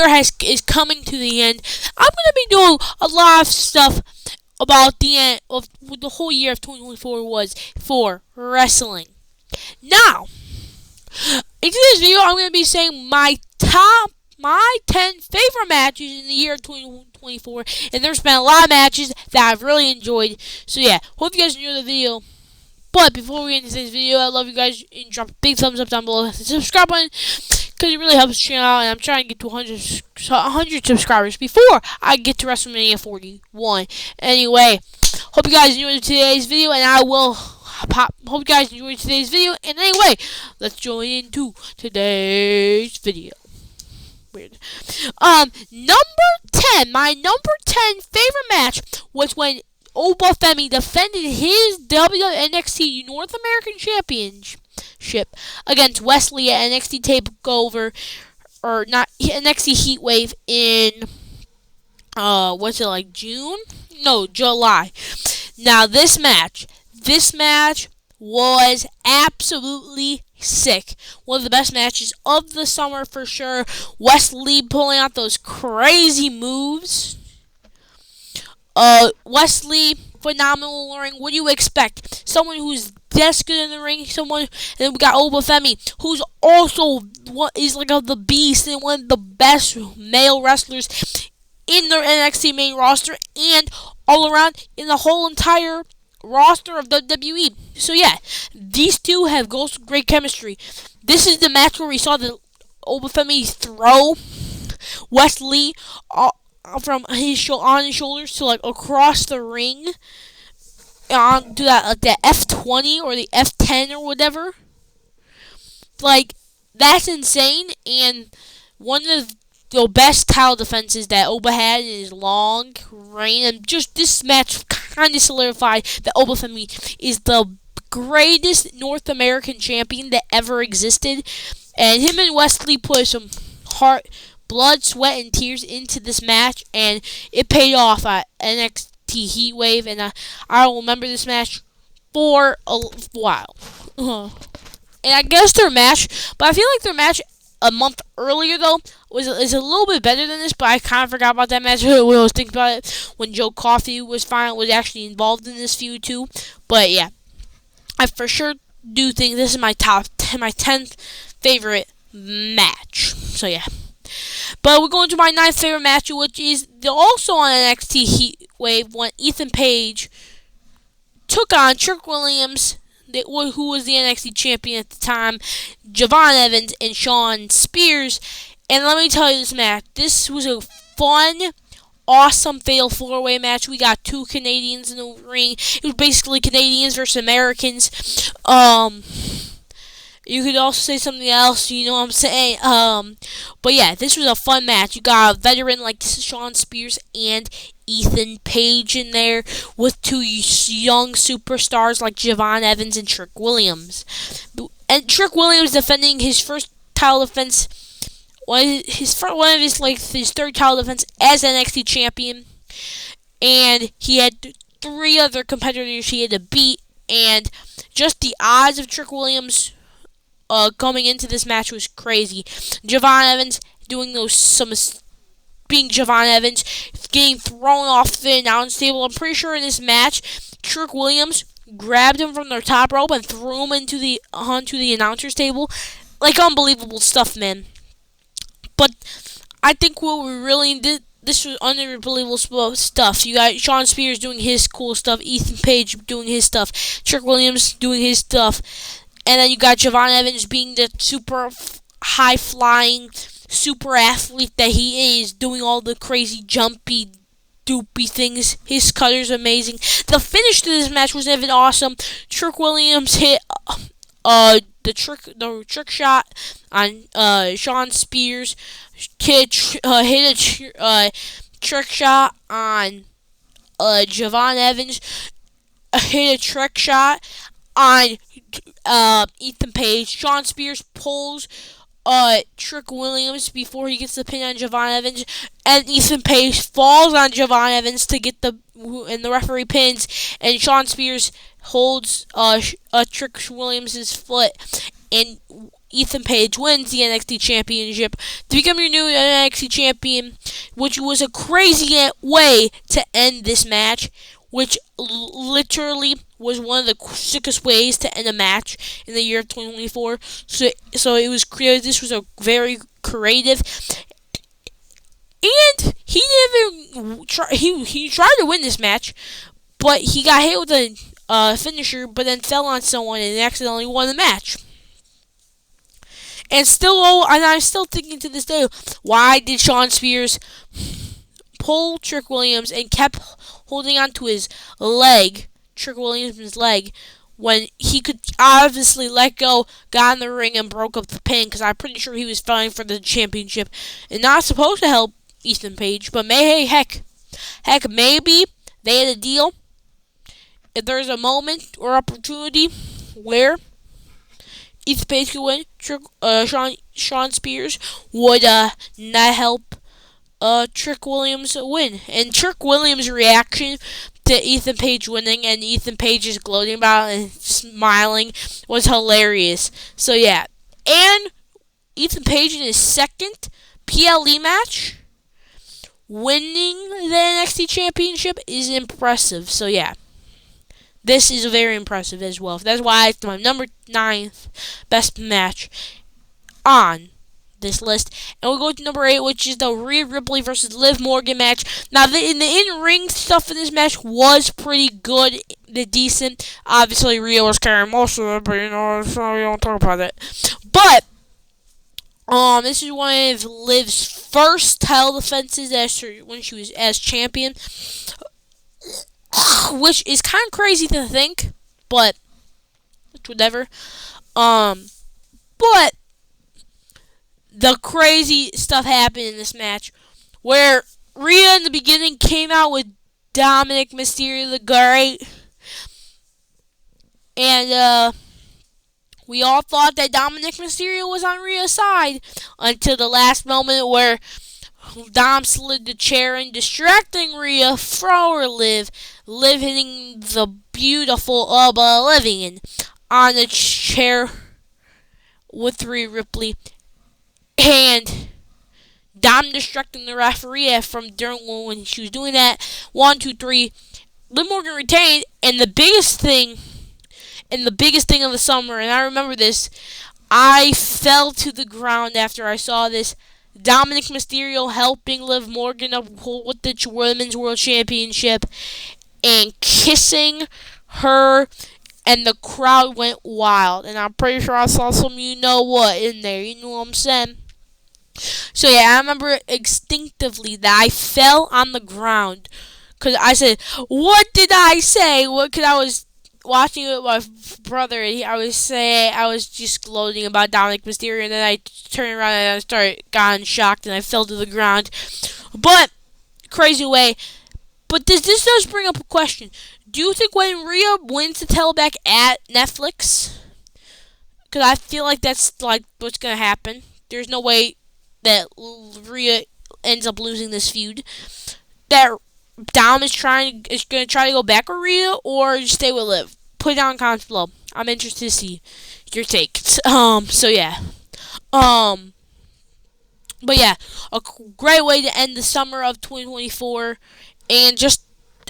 year is coming to the end. I'm gonna be doing a lot of stuff about the end of what the whole year of 2024 was for wrestling. Now, in today's video, I'm gonna be saying my 10 favorite matches in the year of 2024, and there's been a lot of matches that I've really enjoyed. So yeah, hope you guys enjoy the video. But before we end today's video, I love you guys, and drop a big thumbs up down below, hit the subscribe button, because it really helps the channel out, and I'm trying to get to 100 subscribers before I get to WrestleMania 41. Anyway, hope you guys enjoyed today's video, and hope you guys enjoyed today's video. And anyway, let's join into today's video. Weird. My number 10 favorite match was when Obafemi defended his NXT North American Championship against Wesley at NXT TakeOver, or not NXT Heatwave in June? No, July. Now this match was absolutely sick. One of the best matches of the summer for sure. Wesley pulling out those crazy moves. Wesley, phenomenal in the ring. What do you expect? Someone who's this good in the ring. And then we got Obafemi, who's also the beast and one of the best male wrestlers in the NXT main roster and all around in the whole entire roster of WWE. So yeah, these two have great chemistry. This is the match where we saw the Obafemi throw Wesley from his shoulders to across the ring onto that F20 or the F10 or whatever. That's insane, and one of the best title defenses that Oba had in his long reign, and just this match kind of solidified that Obafemi is the greatest North American champion that ever existed, and him and Wesley put some blood, sweat, and tears into this match, and it paid off at NXT Heatwave, and I will remember this match for a while. And I guess their match, but I feel like their match a month earlier though is a little bit better than this, but I kind of forgot about that match when I was thinking about it when Joe Coffey was actually involved in this feud too. But yeah, I for sure do think this is my 10th favorite match. So yeah. But we're going to my 9th favorite match, which is also on NXT Heatwave, when Ethan Page took on Trick Williams, who was the NXT champion at the time, Javon Evans, and Shawn Spears. And let me tell you this match. This was a fun, awesome fatal 4-way match. We got two Canadians in the ring. It was basically Canadians versus Americans. You could also say something else, you know what I'm saying? But yeah, this was a fun match. You got a veteran like Shawn Spears and Ethan Page in there with two young superstars like Javon Evans and Trick Williams. And Trick Williams defending his first title defense, his third title defense as NXT champion. And he had 3 other competitors he had to beat, and just the odds of Trick Williams coming into this match was crazy. Javon Evans being Javon Evans, getting thrown off the announce table. I'm pretty sure in this match, Trick Williams grabbed him from the top rope and threw him onto the announcer's table. Unbelievable stuff, man. But I think what we really did, this was unbelievable stuff. You got Shawn Spears doing his cool stuff, Ethan Page doing his stuff, Trick Williams doing his stuff. And then you got Javon Evans being the super high-flying super athlete that he is, doing all the crazy jumpy, doopy things. His cutter's amazing. The finish to this match was even awesome. Trick Williams hit the trick shot on Shawn Spears. Hit a trick shot on Javon Evans. Hit a trick shot on Ethan Page. Shawn Spears pulls Trick Williams before he gets the pin on Javon Evans, and Ethan Page falls on Javon Evans to get and the referee pins, and Shawn Spears holds Trick Williams' foot, and Ethan Page wins the NXT Championship to become your new NXT Champion, which was a crazy way to end this match, which literally was one of the sickest ways to end a match in the year of 2024. So it was creative. This was a very creative, and he didn't even try. He tried to win this match, but he got hit with a finisher, but then fell on someone and accidentally won the match. And I'm still thinking to this day, why did Shawn Spears pull Trick Williams and kept holding onto his leg, Trick Williams' leg, when he could obviously let go, got in the ring, and broke up the pin, because I'm pretty sure he was fighting for the championship and not supposed to help Ethan Page. But heck, maybe they had a deal. If there's a moment or opportunity where Ethan Page could win, Shawn Spears would not help Trick Williams win. And Trick Williams' reaction to Ethan Page winning and Ethan Page just gloating about it and smiling was hilarious. So yeah. And Ethan Page in his second PLE match, winning the NXT Championship, is impressive. So yeah. This is very impressive as well. That's why it's my number 9th best match on this list. And we'll go to number 8, which is the Rhea Ripley versus Liv Morgan match. Now, the in-ring stuff in this match was pretty good, decent. Obviously, Rhea was carrying most of it, but so we don't talk about it. But this is one of Liv's first title defenses when she was as champion, which is kind of crazy to think, but whatever. But the crazy stuff happened in this match, where Rhea in the beginning came out with Dominic Mysterio the Great, and we all thought that Dominic Mysterio was on Rhea's side until the last moment, where Dom slid the chair in, distracting Rhea from Liv hitting the beautiful Oblivion on the chair with Rhea Ripley, and Dom distracting the referee from during when she was doing that. 1, 2, 3. Liv Morgan retained, and the biggest thing of the summer, and I remember this, I fell to the ground after I saw this. Dominic Mysterio helping Liv Morgan up with the Women's World Championship and kissing her, and the crowd went wild. And I'm pretty sure I saw some you-know-what in there. You know what I'm saying? So yeah, I remember instinctively that I fell on the ground because I said, "What did I say?" Because I was watching it with my brother, and I was just gloating about Dominic Mysterio, and then I turned around and I got shocked, and I fell to the ground. But crazy way. But this does bring up a question. Do you think when Rhea wins the title back at Netflix, because I feel like that's like what's gonna happen. There's no way that Rhea ends up losing this feud. That Dom is gonna try to go back with Rhea or just stay with Liv. Put it down in comments below. I'm interested to see your take. So yeah. But yeah, a great way to end the summer of 2024, and just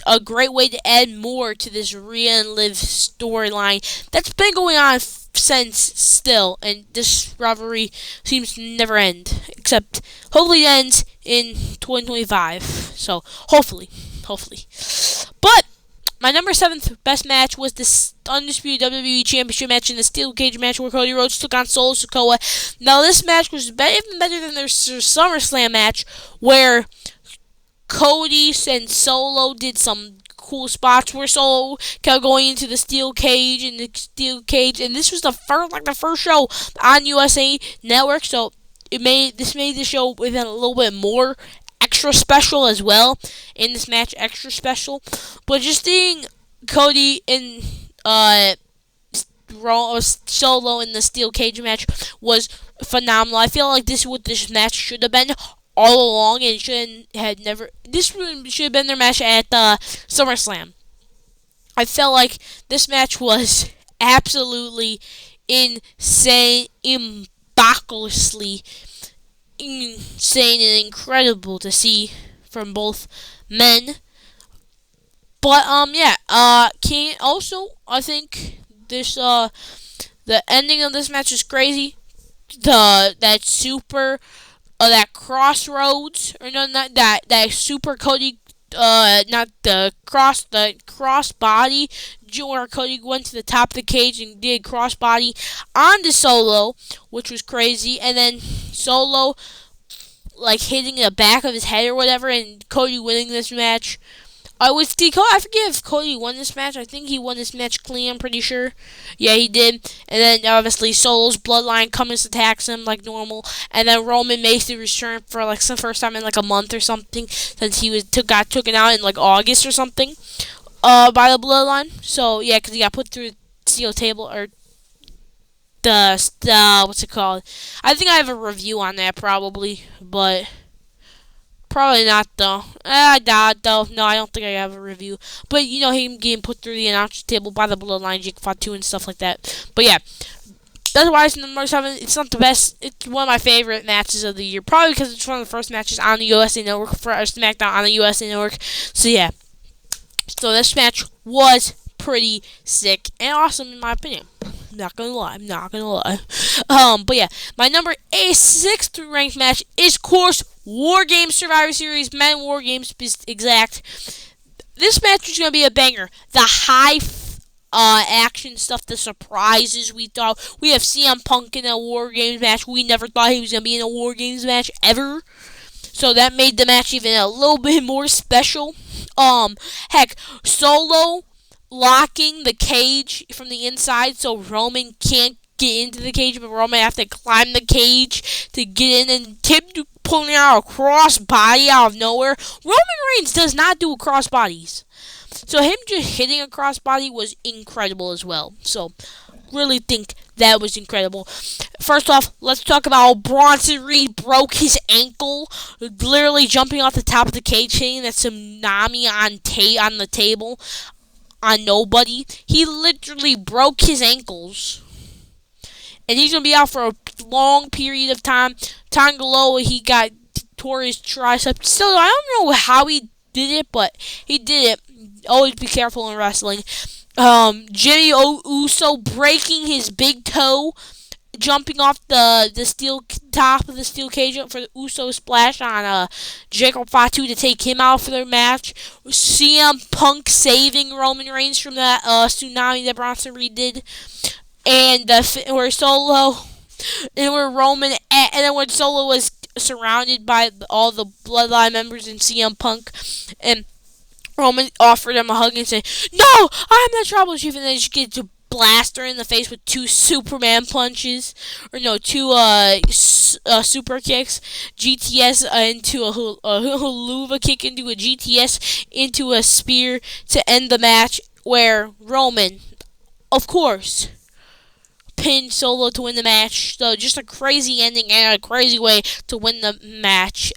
a great way to add more to this Rhea and Liv storyline that's been going on since still, and this rivalry seems to never end, except hopefully it ends in 2025. So hopefully. But my number 7th best match was this Undisputed WWE Championship match in the Steel Cage match where Cody Rhodes took on Solo Sikoa. Now this match was even better than their SummerSlam match, where Cody and Solo did some cool spots where Solo kept going into the steel cage, and this was the first show on USA Network, so this made the show even a little bit more extra special as well. In this match, extra special. But just seeing Cody and Solo in the steel cage match was phenomenal. I feel like this is what this match should have been all along, and this should have been their match at SummerSlam. I felt like this match was absolutely insane, ridiculously insane and incredible to see from both men. But yeah, can also I think this the ending of this match is crazy. That super that Crossroads or no, not that super Cody, not the cross body where Cody went to the top of the cage and did crossbody on the Solo, which was crazy, and then Solo like hitting the back of his head or whatever, and Cody winning this match. I forget if Cody won this match. I think he won this match clean, I'm pretty sure. Yeah, he did. And then, obviously, Solo's bloodline comes attacks him like normal. And then Roman makes the return for, like, the first time in, like, a month or something. Since he got taken out in, like, August or something. By the bloodline. So, yeah, because he got put through the steel table, or what's it called? I think I have a review on that, probably. But probably not, though. I doubt it, though. No, I don't think I have a review. But, him getting put through the announce table by the Bloodline, Jake Fatu, and stuff like that. But, yeah. That's why it's number 7. It's not the best. It's one of my favorite matches of the year. Probably because it's one of the first matches on the USA Network. For SmackDown on the USA Network. So, yeah. So, this match was pretty sick and awesome, in my opinion. I'm not gonna lie. But yeah, my number 6th ranked match is, of course, War Games Survivor Series, Men War Games, to be exact. This match is gonna be a banger. The high action stuff, the surprises we thought. We have CM Punk in a War Games match. We never thought he was gonna be in a War Games match ever. So that made the match even a little bit more special. Heck, Solo locking the cage from the inside so Roman can't get into the cage, but Roman have to climb the cage to get in, and Tim pulling out a crossbody out of nowhere. Roman Reigns does not do crossbodies. So him just hitting a crossbody was incredible as well. So really think that was incredible. First off, let's talk about how Bronson Reed broke his ankle, literally jumping off the top of the cage, hitting that tsunami on the table on nobody. He literally broke his ankles. And he's going to be out for a long period of time. Tanga Loa, he tore his tricep. Still, I don't know how he did it, but he did it. Always be careful in wrestling. Jimmy Uso breaking his big toe, jumping off the steel top of the steel cage for the Uso splash on Jacob Fatu to take him out for their match. CM Punk saving Roman Reigns from that tsunami that Bronson Reed did, and where Roman and then when Solo was surrounded by all the Bloodline members and CM Punk, and Roman offered him a hug and said, "No, I'm the Tribal Chief," and then just get to blast her in the face with 2 Superman punches, or no, 2 super kicks, GTS into a Helluva kick into a GTS into a spear to end the match, where Roman, of course, pinned Solo to win the match. So just a crazy ending and a crazy way to win the match.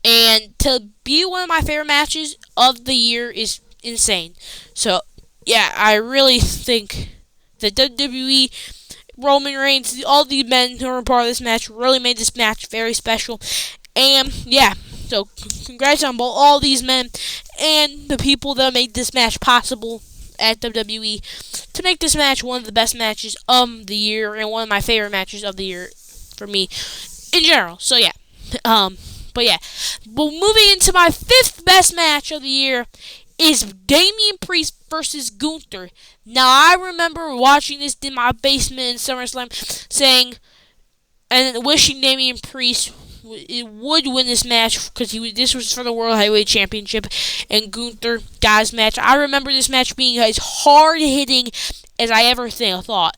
And to be one of my favorite matches of the year is insane. So, yeah, I really think that WWE, Roman Reigns, all the men who were part of this match really made this match very special. And, yeah, so congrats on all these men and the people that made this match possible at WWE to make this match one of the best matches of the year and one of my favorite matches of the year for me in general. So, yeah. But moving into my 5th best match of the year is Damian Priest versus Gunther. Now, I remember watching this in my basement in SummerSlam, saying and wishing Damian Priest would win this match because this was for the World Heavyweight Championship, and Gunther got his match. I remember this match being as hard hitting as I ever thought.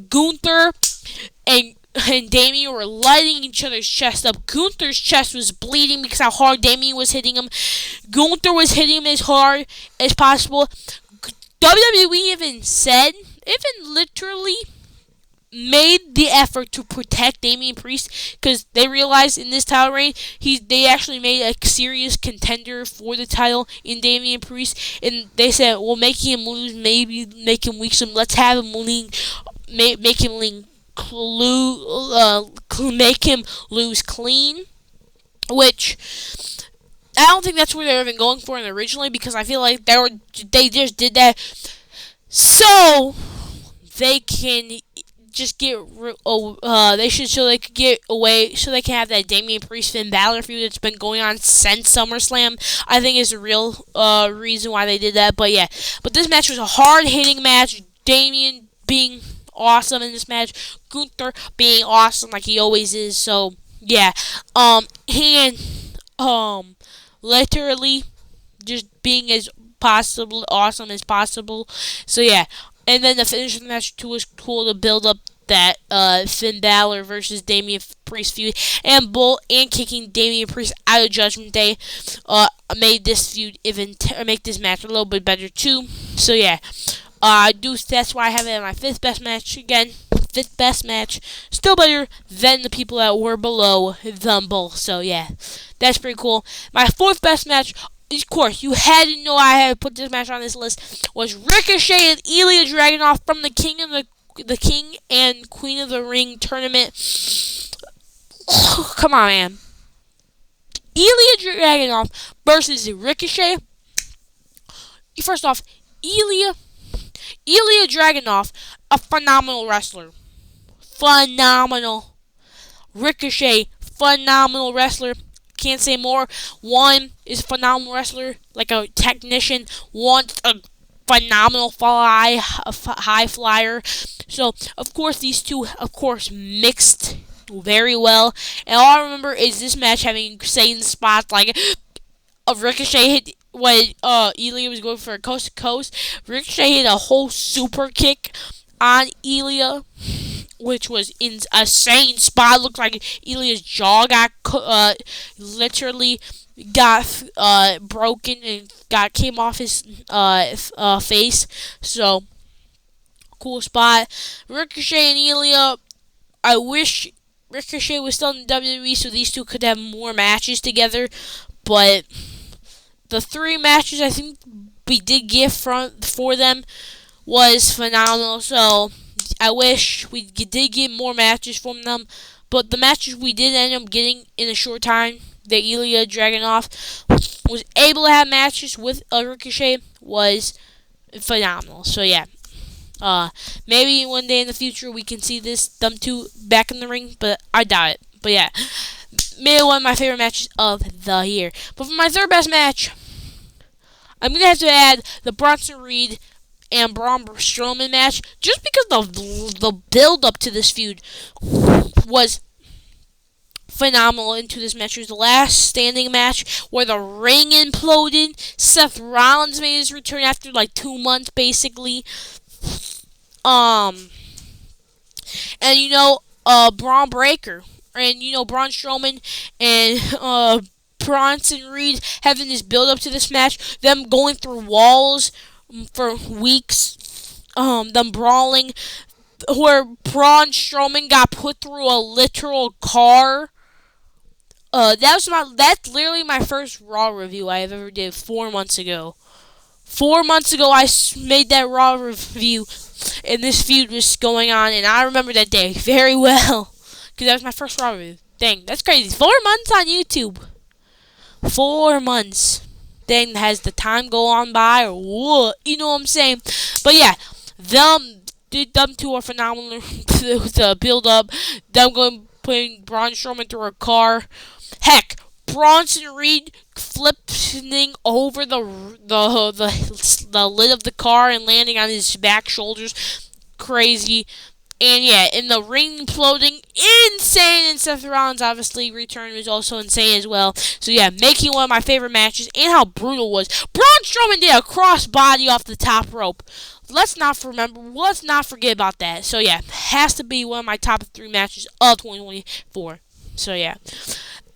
Gunther and Damian were lighting each other's chest up. Gunther's chest was bleeding because how hard Damian was hitting him. Gunther was hitting him as hard as possible. WWE even literally made the effort to protect Damian Priest because they realized in this title reign, they actually made a serious contender for the title in Damian Priest, and they said, well, making him lose, maybe make him weak some. Let's have him lean, make him lean make him lose clean, which I don't think that's what they were even going for originally, because I feel like they just did that so they can just they could get away, so they can have that Damian Priest Finn Balor feud that's been going on since SummerSlam. I think is the real reason why they did that. But yeah, but this match was a hard hitting match. Damian being awesome in this match, Gunther being awesome like he always is. So yeah, literally just being as awesome as possible. So yeah, and then the finish of the match too was cool to build up that Finn Balor versus Damian Priest feud, and kicking Damian Priest out of Judgment Day made this feud make this match a little bit better too. So yeah, that's why I have it in my fifth best match again. Fifth best match, still better than the people that were below them both. So yeah, that's pretty cool. My fourth best match, of course, you had to know I had put this match on this list, was Ricochet and Ilya Dragunov from the King and Queen of the Ring tournament. Come on, man. Ilya Dragunov versus Ricochet. First off, Ilya Dragunov, a phenomenal wrestler. Phenomenal. Ricochet, phenomenal wrestler. Can't say more. One is a phenomenal wrestler, like a technician. One's a phenomenal high flyer. So, of course, these two, mixed very well. And all I remember is this match having insane spots, like a Ricochet hit when Ilya was going for a coast to coast. Ricochet hit a whole super kick on Ilya, which was in a insane spot. Looked like Ilya's jaw literally got broken and came off his face. So cool spot. Ricochet and Ilya. I wish Ricochet was still in WWE so these two could have more matches together. But the 3 matches I think we did get for them was phenomenal. So I wish we did get more matches from them. But the matches we did end up getting in a short time, that Ilya Dragunov was able to have matches with Ricochet, was phenomenal. So yeah, maybe one day in the future we can see them two back in the ring, but I doubt it. But yeah, maybe one of my favorite matches of the year. But for my third best match, I'm gonna have to add the Bronson Reed and Braun Strowman match, just because the build up to this feud was phenomenal. Into this match, it was the last standing match where the ring imploded. Seth Rollins made his return after like 2 months, basically. And Braun Breaker and Braun Strowman and Bronson Reed having this build up to this match, them going through walls for weeks, them brawling, where Braun Strowman got put through a literal car. That's literally my first Raw review I have ever did 4 months ago. 4 months ago, I made that Raw review, and this feud was going on, and I remember that day very well, because that was my first Raw review. Dang, that's crazy. 4 months on YouTube. 4 months. Dang, has the time go on by, or what? You know what I'm saying? But yeah, them two are phenomenal to build up. Them putting Braun Strowman through a car. Heck, Bronson Reed flipping over the lid of the car and landing on his back shoulders. Crazy. And yeah, in the ring imploding, insane. And Seth Rollins obviously return was also insane as well. So yeah, making one of my favorite matches, and how brutal was. Braun Strowman did a crossbody off the top rope. Let's not forget about that. So yeah, has to be one of my top 3 matches of 2024. So yeah.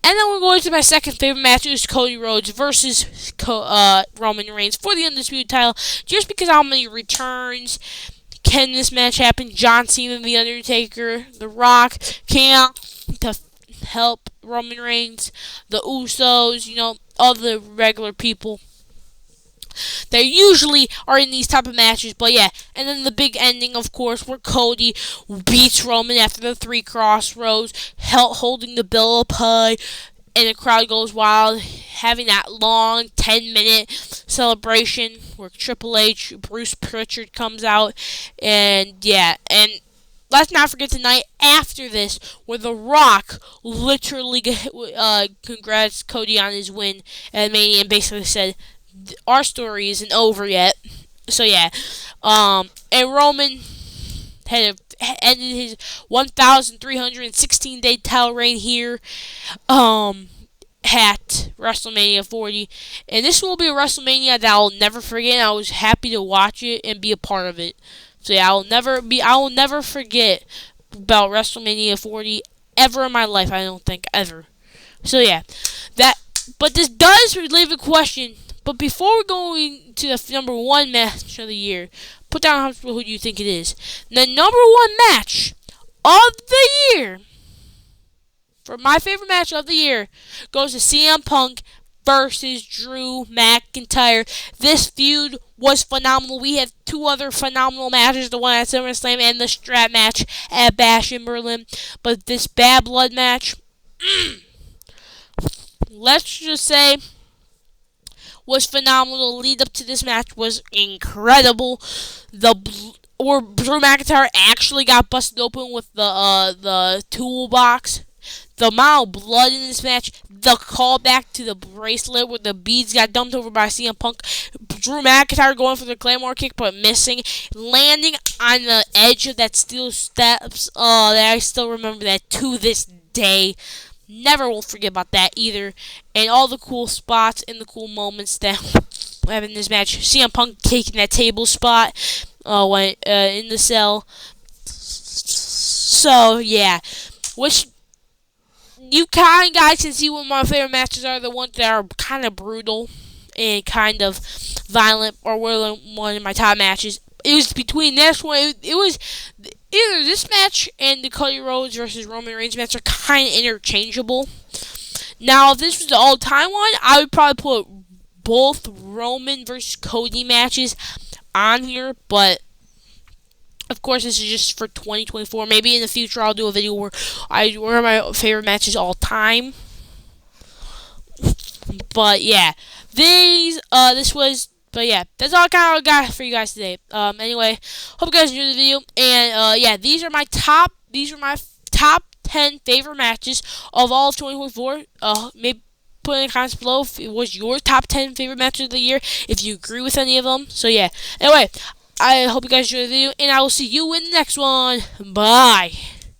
And then we're going to my second favorite match, is Cody Rhodes versus Roman Reigns for the Undisputed title. Just because how many returns can this match happen? John Cena, The Undertaker, The Rock came to help Roman Reigns, the Usos, all the regular people. that usually are in these type of matches. But yeah, and then the big ending, of course, where Cody beats Roman after the 3 Crossroads, holding the bill up high, and the crowd goes wild, having that long 10-minute celebration where Triple H, Bruce Pritchard comes out, and yeah, and let's not forget tonight after this, where The Rock literally congrats Cody on his win at Mania and basically said, our story isn't over yet. So yeah, and Roman had ended his 1,316-day title reign here, at WrestleMania 40, and this will be a WrestleMania that I'll never forget. I was happy to watch it and be a part of it. So yeah, I will never forget about WrestleMania 40 ever in my life. I don't think ever. So yeah, but this does leave a question. But before we go to the number 1 match of the year, put down who you think it is. The number 1 match of the year, for my favorite match of the year, goes to CM Punk versus Drew McIntyre. This feud was phenomenal. We have 2 other phenomenal matches, the one at SummerSlam and the strap match at Bash in Berlin. But this Bad Blood match, let's just say, was phenomenal. The lead up to this match was incredible. Drew McIntyre actually got busted open with the toolbox. The amount of blood in this match, the callback to the bracelet where the beads got dumped over by CM Punk, Drew McIntyre going for the Claymore kick but missing, landing on the edge of that steel steps. That I still remember that to this day. Never will forget about that either. And all the cool spots and the cool moments that have in this match. CM Punk taking that table spot when in the cell. So yeah, which you guys can see what my favorite matches are. The ones that are kind of brutal and kind of violent, or one of my top matches. It was between this one. It was either this match and the Cody Rhodes versus Roman Reigns match are kind of interchangeable. Now, if this was the all-time one, I would probably put both Roman versus Cody matches on here, but of course, this is just for 2024. Maybe in the future I'll do a video where my favorite matches all time. But yeah, but yeah, that's all I kind of got for you guys today. Anyway, hope you guys enjoyed the video. And yeah, these are my top 10 favorite matches of all of 2024. Maybe put in the comments below if it was your top 10 favorite matches of the year, if you agree with any of them. So yeah, anyway, I hope you guys enjoyed the video, and I will see you in the next one. Bye.